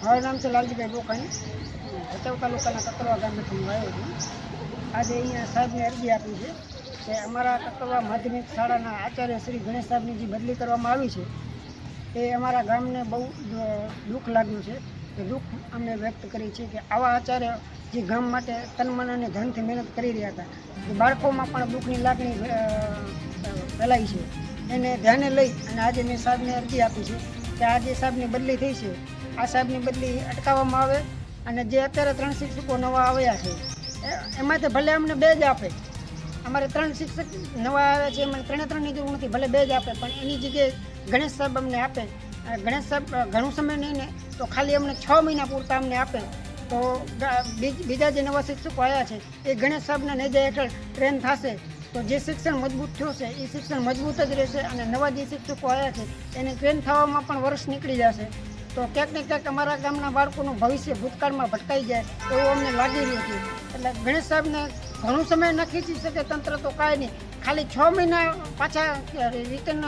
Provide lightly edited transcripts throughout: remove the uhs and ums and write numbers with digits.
મારું નામ છે લાલજીભાઈ બોકાણી, ભચાઉ તાલુકાના કકરવા ગામથી હું આવ્યો છું. આજે અહીંયા સાહેબને અરજી આપી છે કે અમારા કકરવા માધ્યમિક શાળાના આચાર્ય શ્રી ગણેશ સાહેબની જે બદલી કરવામાં આવી છે એ અમારા ગામને બહુ દુઃખ લાગ્યું છે. કે દુઃખ અમને વ્યક્ત કરી છે કે આવા આચાર્ય જે ગામ માટે તન મન અને ધનથી મહેનત કરી રહ્યા હતા, એ બાળકોમાં પણ દુઃખની લાગણી ફેલાઈ છે. એને ધ્યાને લઈ અને આજે મેં સાહેબને અરજી આપી છે કે આ જે સાહેબની બદલી થઈ છે, આ સાહેબની બદલી અટકાવવામાં આવે અને જે અત્યારે 3 શિક્ષકો નવા આવ્યા છે એમાંથી ભલે અમને 2 જ આપે. અમારે 3 શિક્ષક નવા આવ્યા છે, એમાં 3ની જરૂર નથી, ભલે 2 જ આપે, પણ એની જગ્યાએ ગણેશ સાહેબ અમને આપે. ગણેશ સાહેબ ઘણું સમય નહીં ને તો ખાલી અમને 6 મહિના પૂરતા અમને આપે તો બીજા જે નવા શિક્ષકો આવ્યા છે એ ગણેશ સાહેબના નેજા હેઠળ ટ્રેન થશે તો જે શિક્ષણ મજબૂત થયું છે એ શિક્ષણ મજબૂત જ રહેશે અને નવા જે શિક્ષકો આવ્યા છે એને ટ્રેન થવામાં પણ વર્ષ નીકળી જશે. તો ક્યાંક ને ક્યાંક અમારા ગામના બાળકોનું ભવિષ્ય ભૂતકાળમાં ભટકાઈ જાય એવું અમને લાગી રહ્યું છે. એટલે ગણેશ સાહેબને ઘણું સમય ન ખેંચી શકે તંત્ર તો કાંઈ નહીં, ખાલી 6 મહિના પાછા રિટર્ન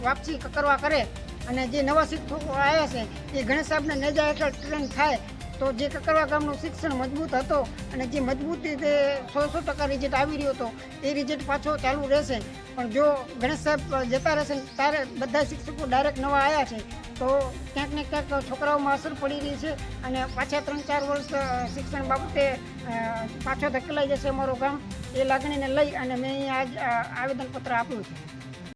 વાપસી કરવા કરે અને જે નવા શિક્ષકો આવ્યા છે એ ગણેશ સાહેબના નેજા હેઠળ ટ્રેન થાય તો જે કકરવા ગામનું શિક્ષણ મજબૂત હતો અને જે મજબૂત રીતે 100% રિઝલ્ટ આવી રહ્યો હતો એ રિઝલ્ટ પાછો ચાલુ રહેશે. પણ જો ગણેશ સાહેબ જતા રહેશે ત્યારે બધા શિક્ષકો ડાયરેક્ટ નવા આવ્યા છે તો ક્યાંક ને ક્યાંક છોકરાઓમાં અસર પડી રહી છે અને પાછા 3-4 વર્ષ શિક્ષણ બાબતે પાછો ધકેલાઈ જશે અમારું ગામ. એ લાગણીને લઈ અને મેં અહીંયા આજ આવેદનપત્ર આપ્યું છે.